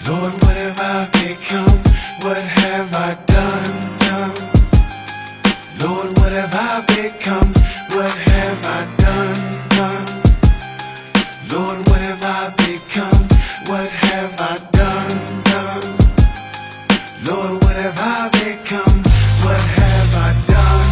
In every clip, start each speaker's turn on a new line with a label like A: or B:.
A: Lord, what have I become? What have I done? Lord, what have I become? What have I done? Lord, what have I become? What have I done? Lord, what have I become? What have I done?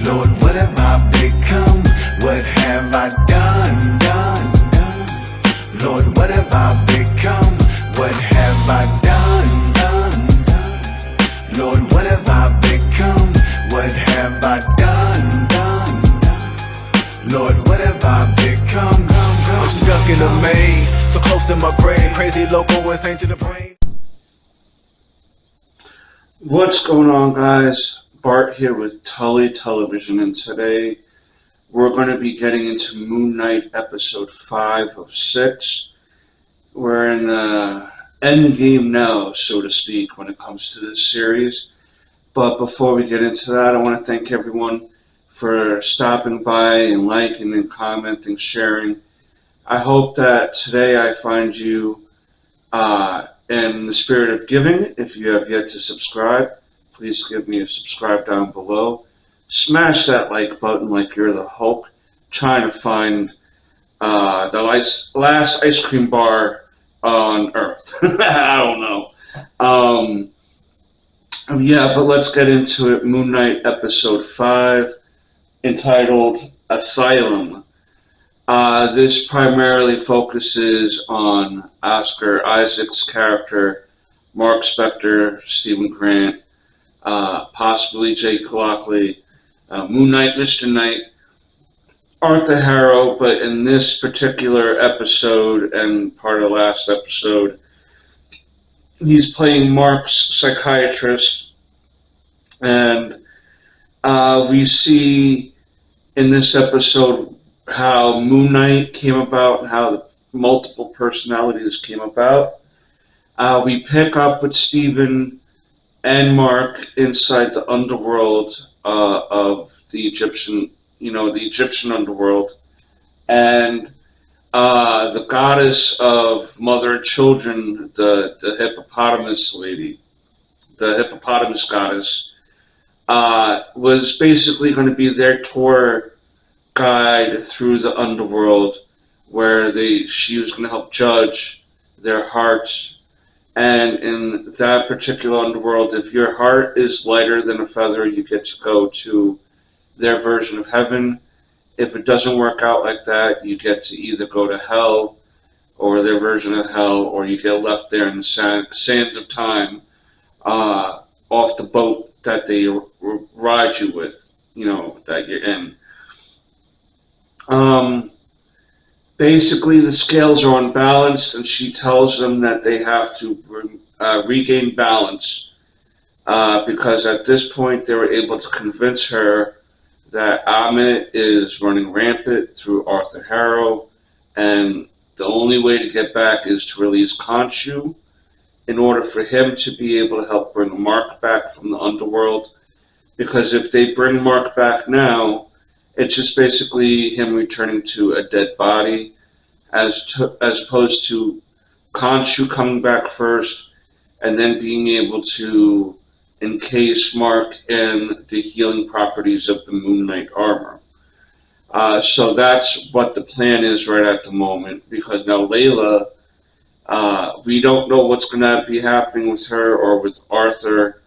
A: Lord, what have I become? What have I done? Lord, what have I become? What have I done? Lord, what have I become? What have I done? Lord, what have I become? I'm stuck in a maze, so close to my grave. Crazy local, insane to the brain.
B: What's going on, guys? Bart here with Tully Television, and today we're going to be getting into Moon Knight episode 5 of 6. We're in the end game now, so to speak, when it comes to this series. But before we get into that, I want to thank everyone for stopping by and liking and commenting, sharing. I hope that today I find you in the spirit of giving. If you have yet to subscribe, please give me a subscribe down below. Smash that like button like you're the Hulk, trying to find the last ice cream bar on Earth. I don't know. Yeah, but let's get into it. Moon Knight episode 5, entitled Asylum. This primarily focuses on Oscar Isaac's character, Mark Spector, Stephen Grant, possibly Jake Lockley, Moon Knight, Mr. Knight, Arthur Harrow, but in this particular episode and part of the last episode, he's playing Mark's psychiatrist, and we see in this episode how Moon Knight came about and how the multiple personalities came about. We pick up with Steven and Mark inside the underworld of the Egyptian, the Egyptian underworld, and the goddess of mother and children, the hippopotamus lady, the hippopotamus goddess, was basically going to be their tour guide through the underworld, where she was going to help judge their hearts. And in that particular underworld, if your heart is lighter than a feather, you get to go to their version of heaven. If it doesn't work out like that, you get to either go to hell, or their version of hell, or you get left there in the sands of time, off the boat that they ride you with, that you're in. Basically, the scales are unbalanced, and she tells them that they have to regain balance, because at this point they were able to convince her that Amit is running rampant through Arthur Harrow, and the only way to get back is to release Knoshu in order for him to be able to help bring Mark back from the underworld. Because if they bring Mark back now, it's just basically him returning to a dead body, as opposed to Knoshu coming back first and then being able to encase Mark in the healing properties of the Moon Knight armor. So that's what the plan is right at the moment, because now Layla, we don't know what's going to be happening with her or with Arthur,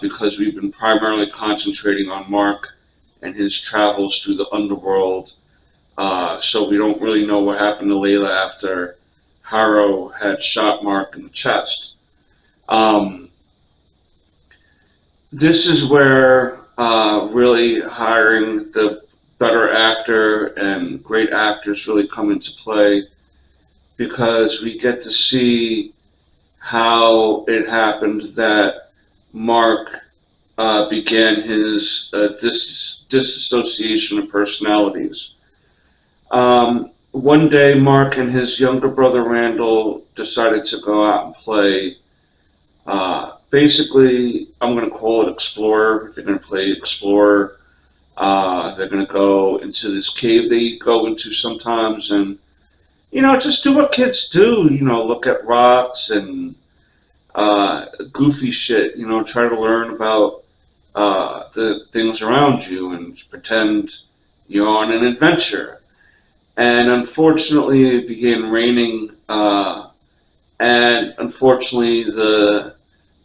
B: because we've been primarily concentrating on Mark and his travels through the underworld. So we don't really know what happened to Layla after Harrow had shot Mark in the chest. This is where really hiring the better actor and great actors really come into play, because we get to see how it happened that Mark began his disassociation of personalities. One day, Mark and his younger brother Randall decided to go out and play. Basically, I'm going to call it Explorer. They're going to play Explorer. They're going to go into this cave they go into sometimes, and just do what kids do. Look at rocks and goofy shit. Try to learn about the things around you and pretend you're on an adventure. And unfortunately, it began raining, and unfortunately, the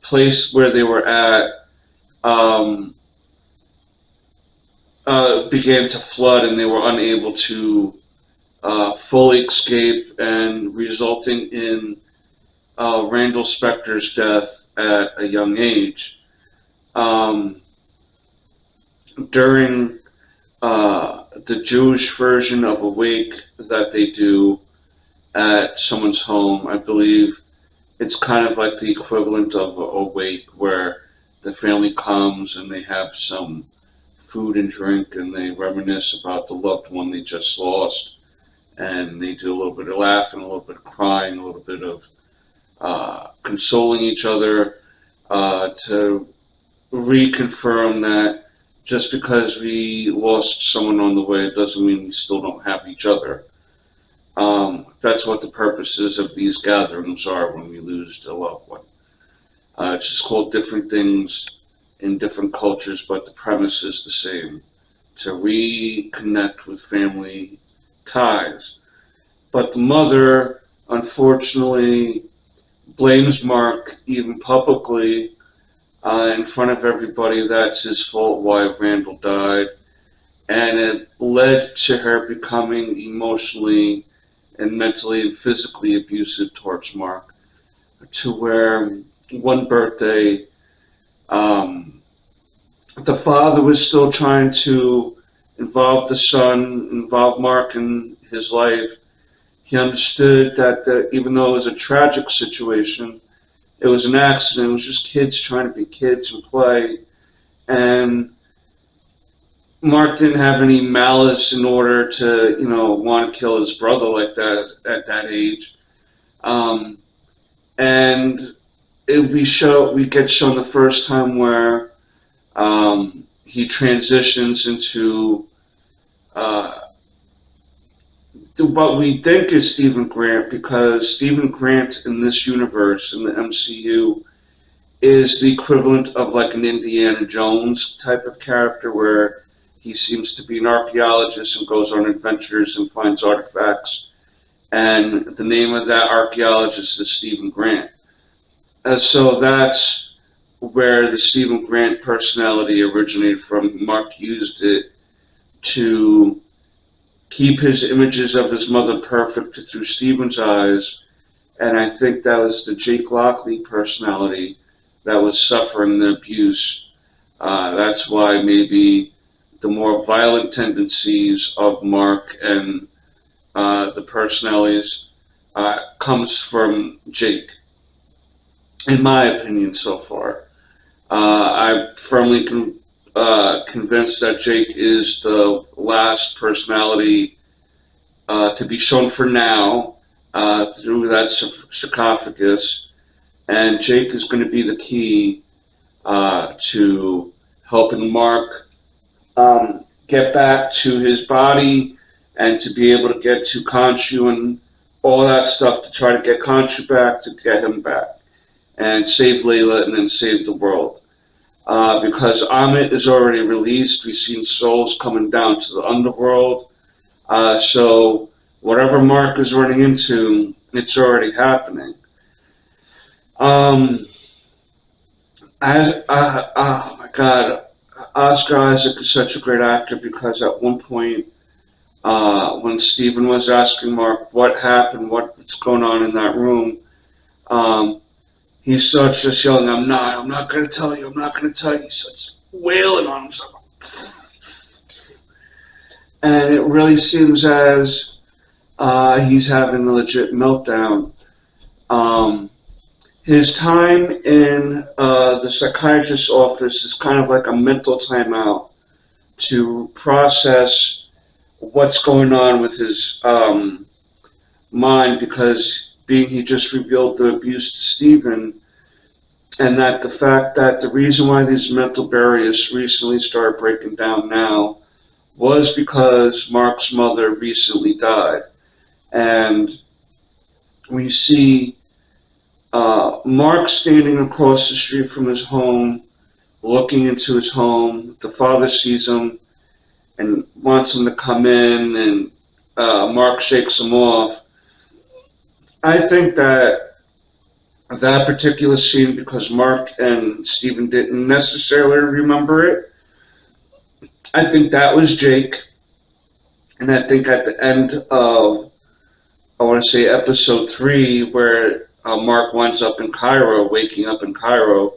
B: place where they were at um, began to flood, and they were unable to fully escape, and resulting in Randall Specter's death at a young age. Um, During the Jewish version of a wake that they do at someone's home, I believe it's kind of like the equivalent of a wake where the family comes and they have some food and drink and they reminisce about the loved one they just lost, and they do a little bit of laughing, a little bit of crying, a little bit of consoling each other to reconfirm that just because we lost someone on the way doesn't mean we still don't have each other. That's what the purposes of these gatherings are when we lose a loved one. It's just called different things in different cultures, but the premise is the same: to reconnect with family ties. But the mother, unfortunately, blames Mark, even publicly, in front of everybody. That's his fault why Randall died. And it led to her becoming emotionally and mentally and physically abusive towards Mark, to where one birthday, the father was still trying to involve the son, involve Mark in his life. He understood that even though it was a tragic situation, it was an accident. It was just kids trying to be kids and play. And Mark didn't have any malice in order to, want to kill his brother like that at that age. And we get shown the first time where he transitions into what we think is Stephen Grant, because Stephen Grant in this universe, in the MCU, is the equivalent of like an Indiana Jones type of character, where he seems to be an archaeologist and goes on adventures and finds artifacts. And the name of that archaeologist is Stephen Grant. And so that's where the Stephen Grant personality originated from. Mark used it to keep his images of his mother perfect through Stephen's eyes. And I think that was the Jake Lockley personality that was suffering the abuse. That's why maybe the more violent tendencies of Mark and the personalities comes from Jake, in my opinion so far. I'm firmly convinced that Jake is the last personality to be shown for now through that sarcophagus, and Jake is going to be the key to helping Mark get back to his body and to be able to get to Knoshu and all that stuff, to try to get Knoshu back, to get him back and save Layla and then save the world. Because Amit is already released, we've seen souls coming down to the underworld. So whatever Mark is running into, it's already happening. Oh my God, Oscar Isaac is such a great actor, because at one point, when Steven was asking Mark what happened, what's going on in that room, he starts just yelling, I'm not going to tell you, I'm not going to tell you. He starts wailing on himself. And it really seems as he's having a legit meltdown. His time in the psychiatrist's office is kind of like a mental timeout to process what's going on with his mind, because being he just revealed the abuse to Steven, and that the fact that the reason why these mental barriers recently started breaking down now was because Mark's mother recently died. And we see Mark standing across the street from his home, looking into his home. The father sees him and wants him to come in, and Mark shakes him off. I think that particular scene, because Mark and Steven didn't necessarily remember it, I think that was Jake. And I think at the end of, I want to say, episode 3, where Mark winds up in Cairo, waking up in Cairo,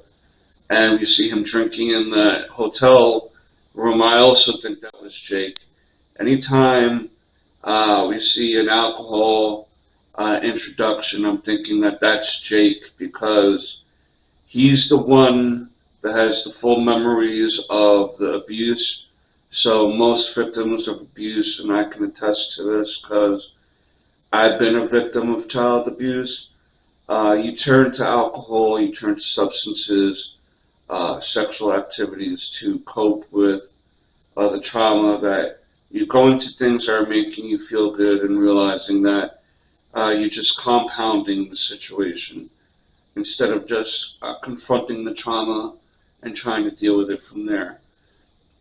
B: and we see him drinking in the hotel room, I also think that was Jake. Anytime we see an alcohol introduction, I'm thinking that that's Jake, because he's the one that has the full memories of the abuse. So most victims of abuse, and I can attest to this because I've been a victim of child abuse, you turn to alcohol, you turn to substances, sexual activities to cope with the trauma that you go into things that are making you feel good, and realizing that you're just compounding the situation instead of just confronting the trauma and trying to deal with it from there.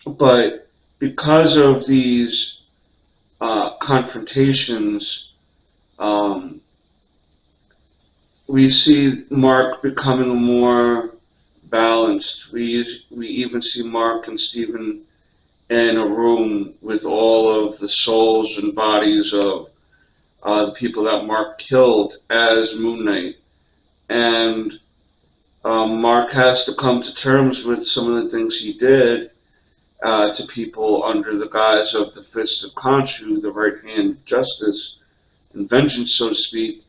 B: But because of these confrontations, we see Mark becoming more balanced. We even see Mark and Steven in a room with all of the souls and bodies of the people that Mark killed as Moon Knight. And Mark has to come to terms with some of the things he did to people under the guise of the fist of Knoshu, the right hand of justice and vengeance, so to speak.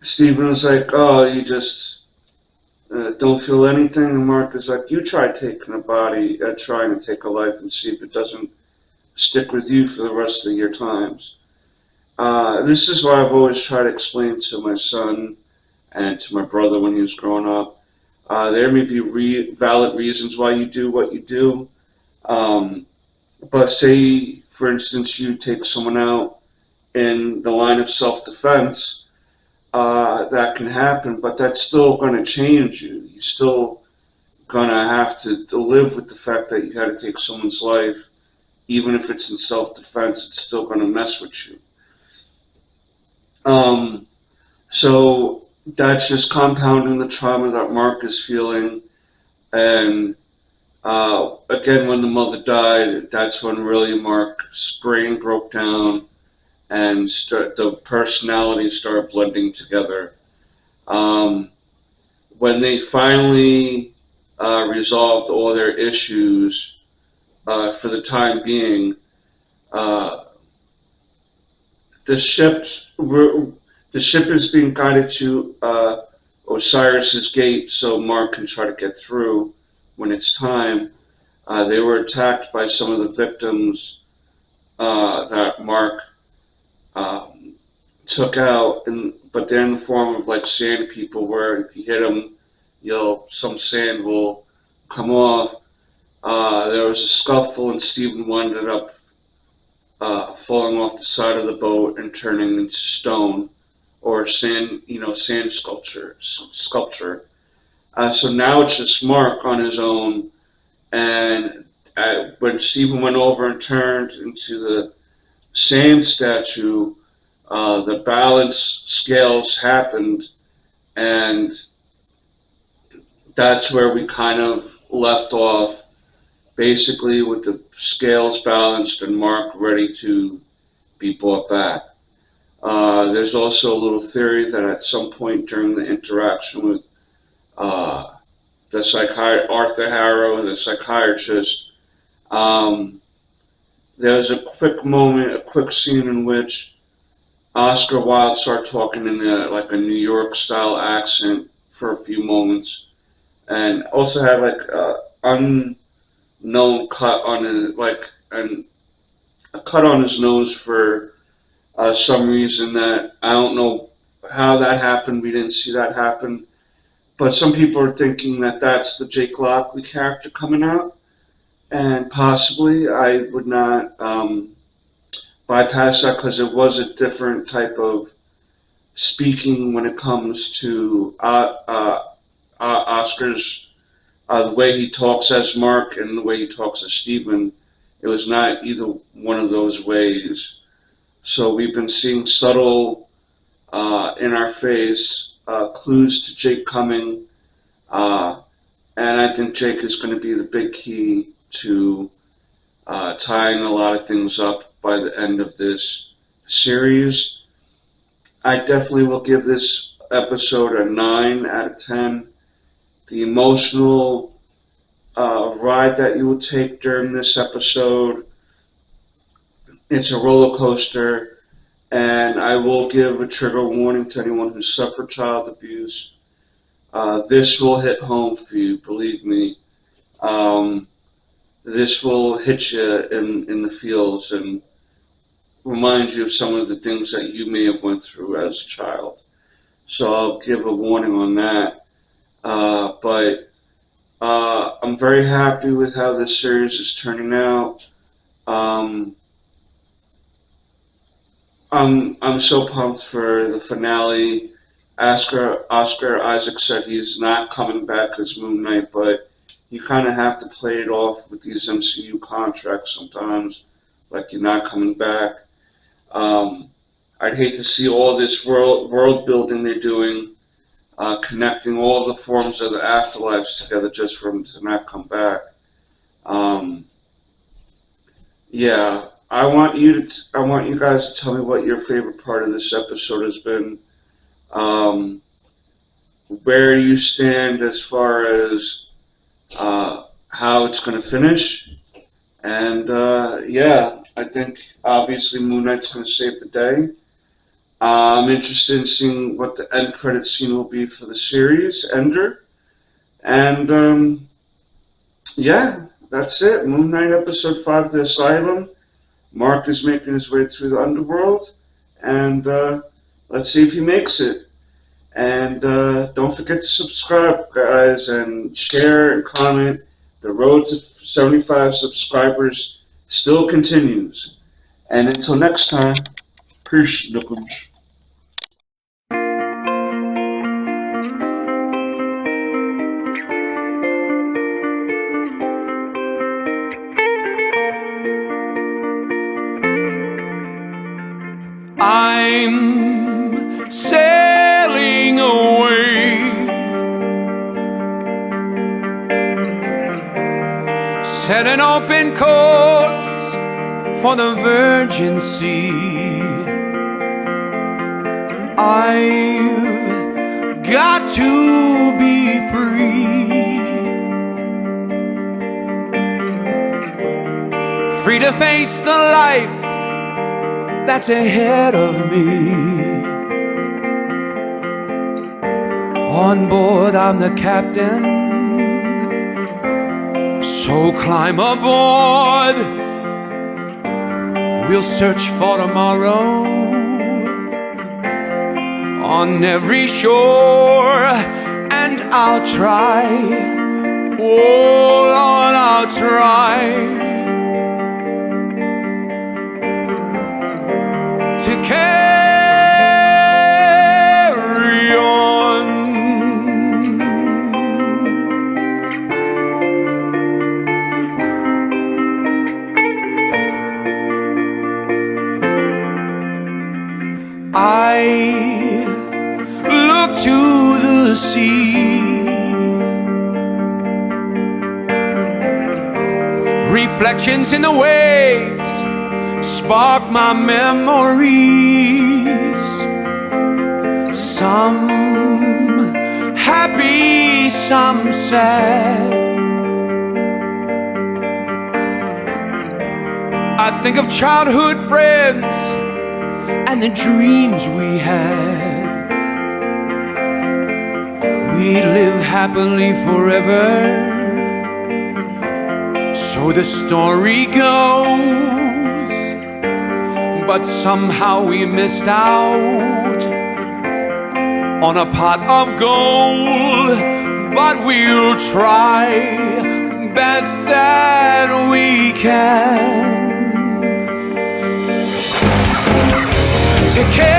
B: Steven was like, oh, you just don't feel anything. And Mark is like, you try taking a body, trying to take a life, and see if it doesn't stick with you for the rest of your times. This is why I've always tried to explain to my son and to my brother when he was growing up. There may be valid reasons why you do what you do. But say, for instance, you take someone out in the line of self-defense, that can happen, but that's still going to change you. You're still going to have to live with the fact that you had to take someone's life. Even if it's in self-defense, it's still going to mess with you. So that's just compounding the trauma that Mark is feeling. And again, when the mother died, that's when really Mark's brain broke down and the personalities started blending together. When they finally resolved all their issues, for the time being, the ship is being guided to Osiris's gate, so Mark can try to get through when it's time. They were attacked by some of the victims that Mark took out, but they're in the form of like sand people, where if you hit them, some sand will come off. There was a scuffle, and Steven ended up falling off the side of the boat and turning into stone, or sand sculpture. So now it's just Mark on his own, and when Steven went over and turned into the sand statue, the balance scales happened, and that's where we kind of left off, basically with the scales balanced and Mark ready to be brought back. There's also a little theory that at some point during the interaction with Arthur Harrow, the psychiatrist, there's a quick scene in which Oscar Wilde started talking in a New York style accent for a few moments, and also had unknown cut on his a cut on his nose for some reason that I don't know how that happened. We didn't see that happen, but some people are thinking that that's the Jake Lockley character coming out, and possibly I would not bypass that because it was a different type of speaking when it comes to Oscar's, the way he talks as Mark and the way he talks as Steven. It was not either one of those ways. So we've been seeing subtle, in our face, clues to Jake coming. And I think Jake is going to be the big key to tying a lot of things up by the end of this series. I definitely will give this episode a 9 out of 10. The emotional ride that you will take during this episode, it's a roller coaster, and I will give a trigger warning to anyone who suffered child abuse. This will hit home for you, believe me. This will hit you in the feels and remind you of some of the things that you may have went through as a child. So I'll give a warning on that. But I'm very happy with how this series is turning out. I'm so pumped for the finale. Oscar Isaac said he's not coming back as Moon Knight, but you kind of have to play it off with these MCU contracts sometimes, like you're not coming back. I'd hate to see all this world building they're doing, connecting all the forms of the afterlives together just for him to not come back. Yeah, I want you guys to tell me what your favorite part of this episode has been. Where you stand as far as how it's going to finish. And yeah, I think obviously Moon Knight's going to save the day. I'm interested in seeing what the end credit scene will be for the series, Ender. And yeah, that's it. Moon Knight episode 5, The Asylum. Mark is making his way through the underworld. And let's see if he makes it. And don't forget to subscribe, guys, and share and comment. The road to 75 subscribers still continues. And until next time, peace, knuckles.
C: I'm sailing away, set an open course for the virgin sea. I've got to be free to face the life that's ahead of me. On board, I'm the captain, so climb aboard. We'll search for tomorrow on every shore, and I'll try, oh Lord, I'll try to carry on. I look to the sea, reflections in the waves spark my memories. Some happy, some sad. I think of childhood friends and the dreams we had. We live happily forever, so the story goes. But somehow we missed out on a pot of gold. But we'll try best that we can. you care.